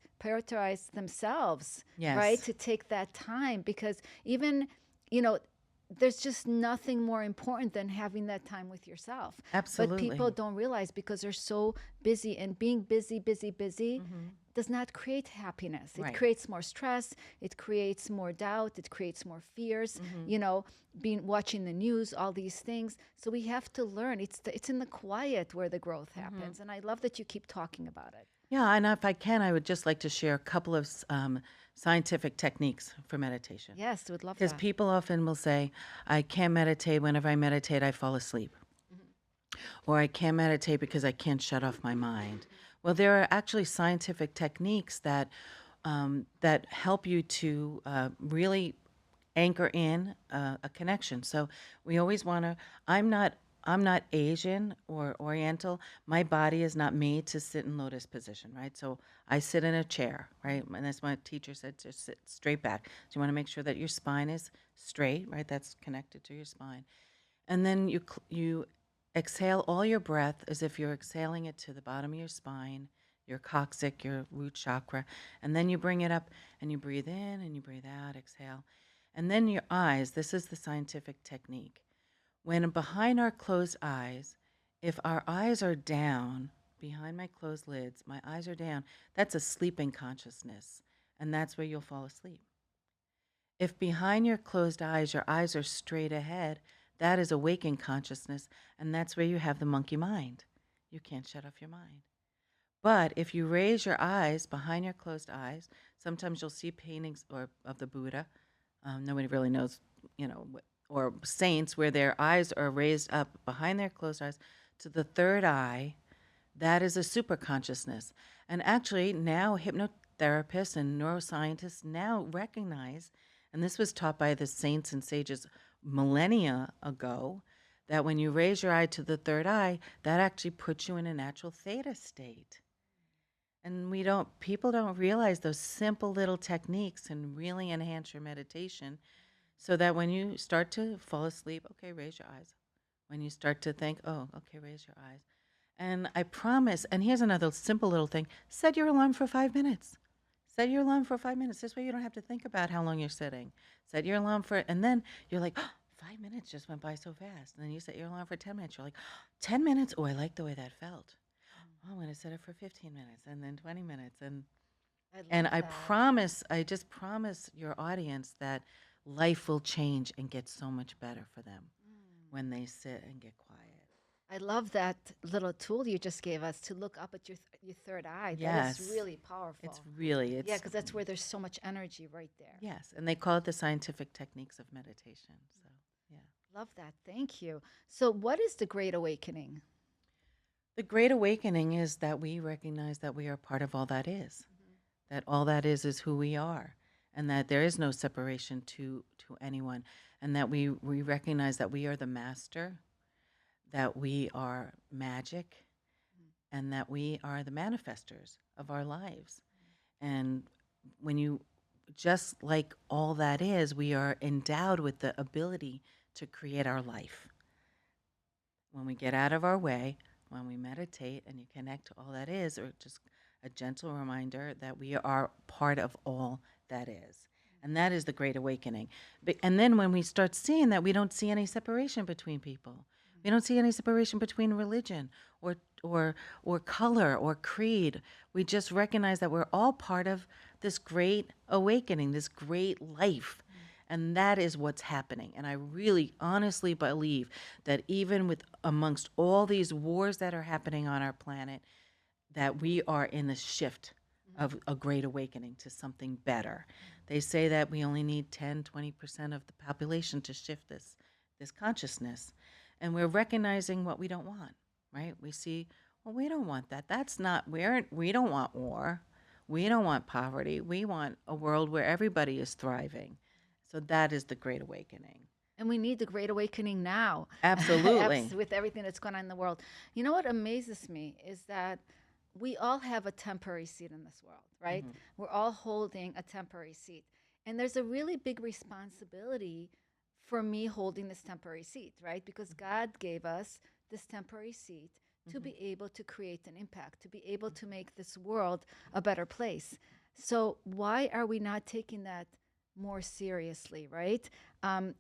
A: themselves, right?
B: Yes.
A: To take that time because even, you know, there's just nothing more important than having that time with yourself. But people
B: Absolutely.
A: don't realize because they're so busy, and being busy, busy, busy does not create happiness. It
B: Right.
A: creates more stress, it creates more doubt, it creates more fears, being watching the news, all these things. So we have to learn. It's in the quiet where the growth happens. And I love that you keep talking about it.
B: Yeah, and if I can, I would just like to share a couple of scientific techniques for meditation.
A: Yes, would love
B: Because
A: that.
B: people often will say, I can't meditate. Whenever I meditate, I fall asleep. Or I can't meditate because I can't shut off my mind. Well, there are actually scientific techniques that help you to really anchor in a connection. So we always want to. I'm not Asian or Oriental. My body is not made to sit in lotus position, right? So I sit in a chair, right? And that's my teacher said, just sit straight back. So you want to make sure that your spine is straight, right? That's connected to your spine. And then you exhale all your breath as if you're exhaling it to the bottom of your spine, your coccyx, your root chakra. And then you bring it up and you breathe in and you breathe out, exhale. And then your eyes, this is the scientific technique. When behind our closed eyes, if our eyes are down, behind my closed lids, my eyes are down, that's a sleeping consciousness. And that's where you'll fall asleep. If behind your closed eyes, your eyes are straight ahead, that is awakened consciousness, and that's where you have the monkey mind. You can't shut off your mind. But if you raise your eyes behind your closed eyes, sometimes you'll see paintings of the Buddha. Nobody really knows, or saints where their eyes are raised up behind their closed eyes to the third eye. That is a super consciousness. And actually, now hypnotherapists and neuroscientists now recognize, and this was taught by the saints and sages millennia ago, that when you raise your eye to the third eye, that actually puts you in a natural theta state. And people don't realize those simple little techniques can really enhance your meditation so that when you start to fall asleep, okay, raise your eyes. When you start to think, oh, okay, raise your eyes. And I promise, and here's another simple little thing, set your alarm for 5 minutes. Set your alarm for 5 minutes. This way you don't have to think about how long you're sitting. Set your alarm for, and then you're like, oh, 5 minutes just went by so fast. And then you set your alarm for 10 minutes. You're like, 10 minutes? Oh, I like the way that felt. Oh, I'm going to set it for 15 minutes and then 20 minutes.
A: I love
B: And
A: that.
B: I just promise your audience that life will change and get so much better for them when they sit and get quiet.
A: I love that little tool you just gave us to look up at your third eye. That is
B: Yes.
A: really powerful. Yeah,
B: It's
A: because that's where there's so much energy right there.
B: yes, and they call it the scientific techniques of meditation. So, yeah.
A: Love that. Thank you. So, what is the Great Awakening?
B: The great awakening is that we recognize that we are part of all that is. That all that is who we are, and that there is no separation to anyone, and that we recognize that we are the master, that we are magic, and that we are the manifestors of our lives. And when you, just like all that is, we are endowed with the ability to create our life. When we get out of our way, when we meditate and you connect to all that is, or just a gentle reminder that we are part of all that is. And that is the great awakening. And then when we start seeing that, we don't see any separation between people. We don't see any separation between religion or color or creed. We just recognize that we're all part of this great awakening, this great life. And that is what's happening. And I really honestly believe that even with amongst all these wars that are happening on our planet, that we are in the shift of a great awakening to something better. They say that we only need 10, 20% of the population to shift this consciousness. And we're recognizing what we don't want, right? We see, well, we don't want that. That's not where we don't want war. We don't want poverty. We want a world where everybody is thriving. So that is the great awakening.
A: And we need the great awakening now.
B: Absolutely.
A: With everything that's going on in the world. You know what amazes me is that we all have a temporary seat in this world, right? We're all holding a temporary seat. And there's a really big responsibility for me holding this temporary seat, right? Because God gave us this temporary seat to be able to create an impact, to be able to make this world a better place. So why are we not taking that more seriously, right?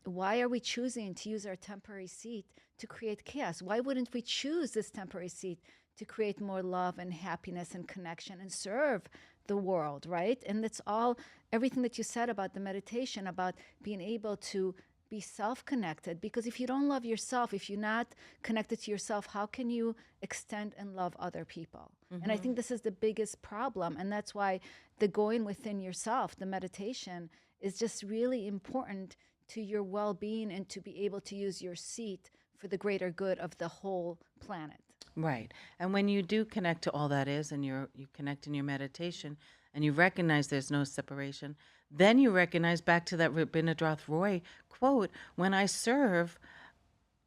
A: Why are we choosing to use our temporary seat to create chaos? Why wouldn't we choose this temporary seat to create more love and happiness and connection and serve the world, right? And that's all, everything that you said about the meditation, about being able to be self-connected. Because if you don't love yourself, if you're not connected to yourself, how can you extend and love other people? And I think this is the biggest problem. And that's why the going within yourself, the meditation, is just really important to your well-being and to be able to use your seat for the greater good of the whole planet.
B: Right. And when you do connect to all that is, and you connect in your meditation, and you recognize there's no separation, then you recognize, back to that Rabindranath Roy quote, when I serve,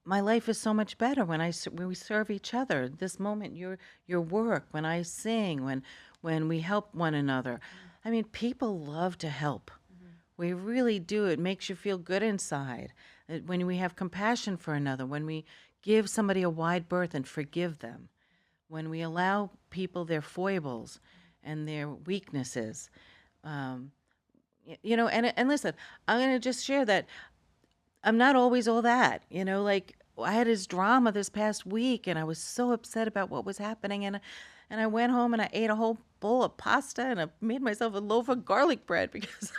B: my life is so much better when when we serve each other. This moment, your work, when I sing, when we help one another. I mean, people love to help. We really do. It makes you feel good inside. When we have compassion for another, when we give somebody a wide berth and forgive them, when we allow people their foibles and their weaknesses, and listen, I'm going to just share that I'm not always all that, like I had this drama this past week and I was so upset about what was happening. And I went home and I ate a whole bowl of pasta and I made myself a loaf of garlic bread because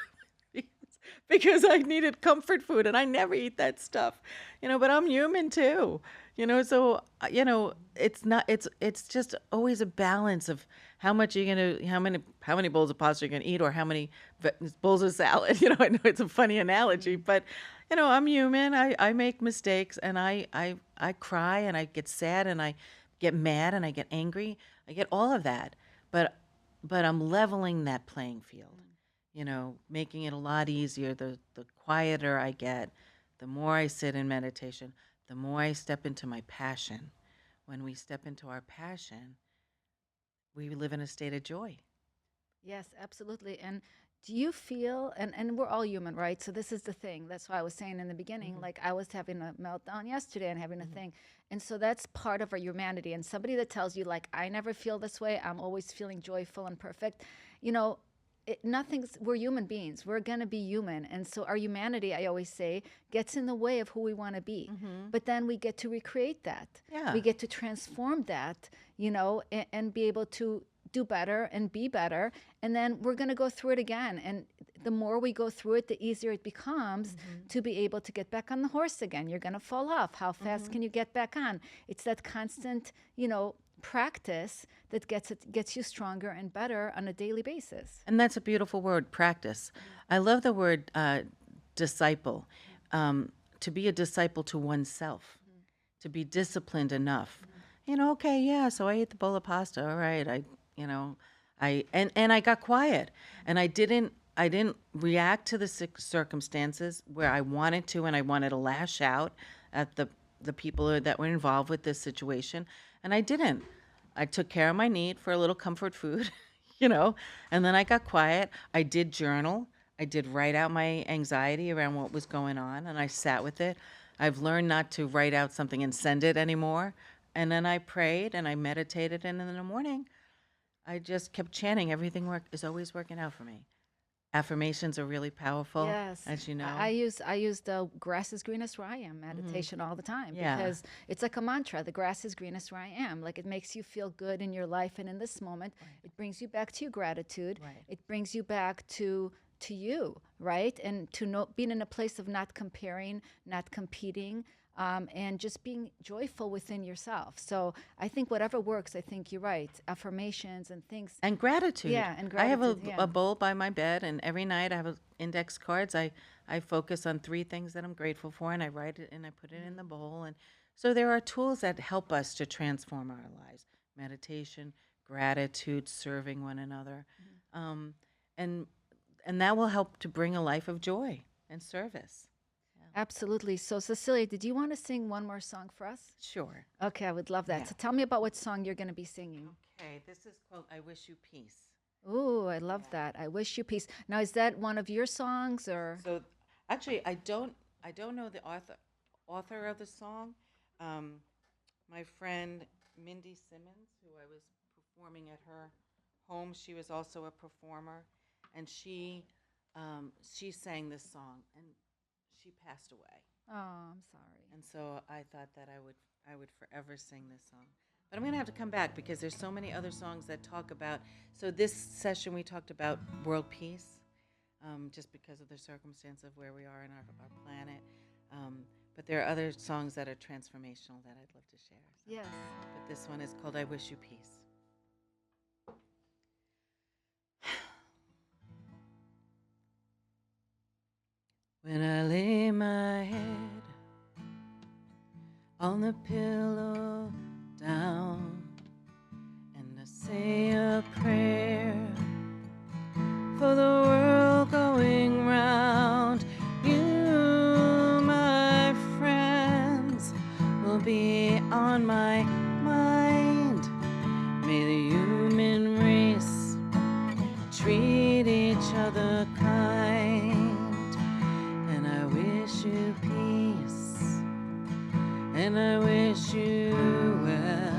B: I needed comfort food and I never eat that stuff, but I'm human too, so, it's just always a balance of how much you're going to, how many bowls of pasta you're going to eat or how many bowls of salad. I know it's a funny analogy, but, I'm human. I make mistakes and I cry and I get sad and I get mad and I get angry. I get all of that, but I'm leveling that playing field. Making it a lot easier. The quieter I get, the more I sit in meditation, the more I step into my passion. When we step into our passion, we live in a state of joy.
A: Yes, absolutely. And do you feel, and we're all human, right? So this is the thing. That's why I was saying in the beginning, like I was having a meltdown yesterday and having a thing. And so that's part of our humanity. And somebody that tells you like, I never feel this way, I'm always feeling joyful and perfect, we're human beings. We're going to be human. And so our humanity, I always say, gets in the way of who we want to be. But then we get to recreate that.
B: Yeah.
A: We get to transform that, and be able to do better and be better. And then we're going to go through it again. And the more we go through it, the easier it becomes to be able to get back on the horse again. You're going to fall off. How fast can you get back on? It's that constant, practice that gets you stronger and better on a daily basis.
B: And that's a beautiful word, practice. I love the word disciple. To be a disciple to oneself, to be disciplined enough. Okay, yeah, so I ate the bowl of pasta. All right, I got quiet, and I didn't react to the circumstances where I wanted to, and I wanted to lash out at the people that were involved with this situation, and I didn't. I took care of my need for a little comfort food, and then I got quiet. I did journal. I did write out my anxiety around what was going on, and I sat with it. I've learned not to write out something and send it anymore. And then I prayed and I meditated, and in the morning, I just kept chanting, everything is always working out for me. Affirmations are really powerful,
A: yes,
B: as you know.
A: I use the grass is greenest where I am meditation all the time because it's like a mantra. The grass is greenest where I am. Like it makes you feel good in your life and in this moment. Right. It brings you back to your gratitude. Right. It brings you back to to you, right? And to know, being in a place of not comparing, not competing, and just being joyful within yourself. So I think whatever works, I think you're right. Affirmations and things.
B: And gratitude.
A: Yeah, and
B: I have
A: gratitude. Yeah.
B: a bowl by my bed, and every night I have index cards. I focus on 3 things that I'm grateful for, and I write it and I put it in the bowl. And so there are tools that help us to transform our lives: meditation, gratitude, serving one another, um, and and that will help to bring a life of joy and service.
A: Absolutely. So, Cecilia, did you want to sing one more song for us?
B: Sure.
A: Okay, I would love that.
B: Yeah.
A: So, tell me about what song you're going to be singing.
B: Okay, this is called "I Wish You Peace."
A: Ooh, I love that. I wish you peace. Now, is that one of your songs or?
B: So actually, I don't know the author of the song. Um, my friend Mindy Simmons, who I was performing at her home, she was also a performer, and she sang this song, and she passed away.
A: Oh, I'm sorry.
B: And so I thought that I would forever sing this song. But I'm going to have to come back because there's so many other songs that talk about. So this session we talked about world peace, just because of the circumstance of where we are in our planet. But there are other songs that are transformational that I'd love to share. So.
A: Yes.
B: But this one is called "I Wish You Peace." When I lay my head on the pillow down and I say a prayer for the world going round, you, my friends, will be on my mind. May the human race treat each other kind, and I wish you peace, and I wish you well.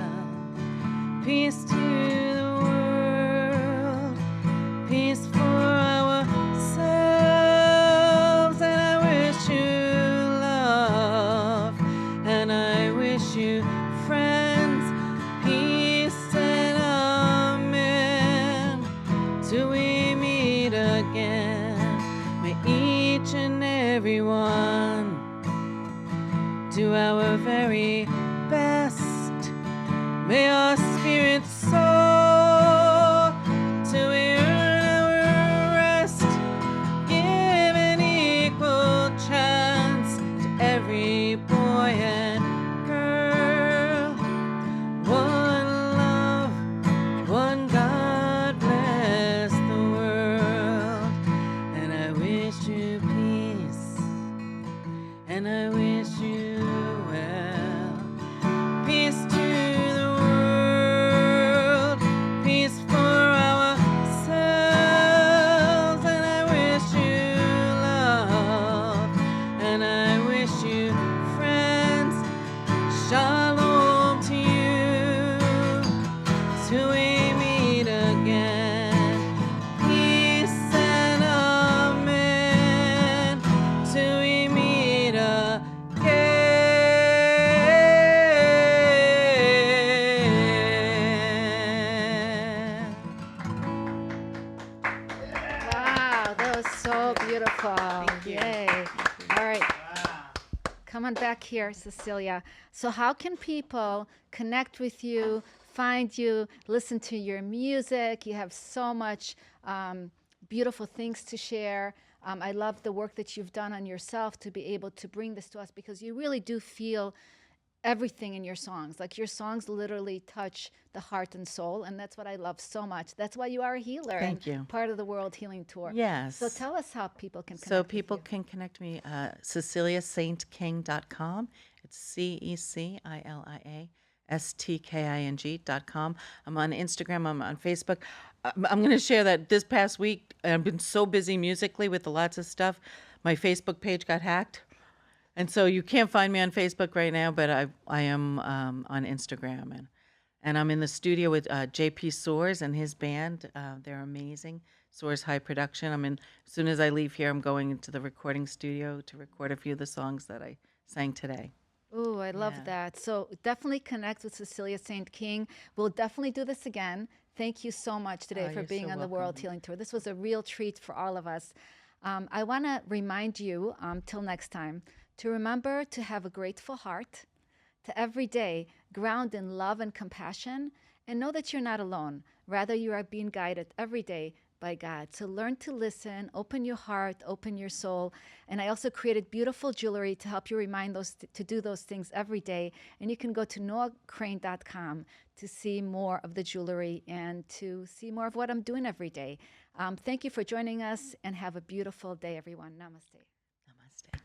B: Peace to the world, peace for ourselves, and I wish you love, and I wish you friends, peace and amen. Till we meet again, may each and every one do our very best. May our spirits soar till we earn our rest. Give an equal chance to every boy and girl. One love, one God bless the world. And I wish you peace, and I wish you well. Peace to the world, peace for ourselves, and I wish you love, and I wish you friends. Shalom to you, till we meet again. Peace and amen, till we meet again.
A: Wow, that was so beautiful.
B: Thank you.
A: Yay. All right. Come on back here, Cecilia. So, how can people connect with you, find you, listen to your music? You have so much beautiful things to share. I love the work that you've done on yourself to be able to bring this to us, because you really do feel everything in your songs. Like, your songs literally touch the heart and soul, and that's what I love so much. That's why you are a healer.
B: Thank
A: and
B: you.
A: Part of the World Healing Tour.
B: Yes.
A: So tell us how people can connect
B: So
A: with
B: people
A: you.
B: can connect me CeciliaSaintKing.com. It's CeciliaSTKING.com. I'm on Instagram. I'm on Facebook. I'm going to share that this past week, I've been so busy musically with lots of stuff. My Facebook page got hacked. And so you can't find me on Facebook right now, but I am on Instagram. And I'm in the studio with JP Soares and his band. They're amazing. Soares High Production. As soon as I leave here, I'm going into the recording studio to record a few of the songs that I sang today.
A: Oh, I love
B: Yeah.
A: that. So definitely connect with Cecilia Saint King. We'll definitely do this again. Thank you so much today
B: Oh,
A: for
B: you're
A: being
B: so
A: on the
B: welcome.
A: World Healing Tour. This was a real treat for all of us. I want to remind you, till next time, to remember to have a grateful heart, to every day ground in love and compassion, and know that you're not alone. Rather, you are being guided every day by God. So learn to listen, open your heart, open your soul. And I also created beautiful jewelry to help you remind those to do those things every day. And you can go to noahcrane.com to see more of the jewelry and to see more of what I'm doing every day. Thank you for joining us and have a beautiful day, everyone. Namaste.
B: Namaste.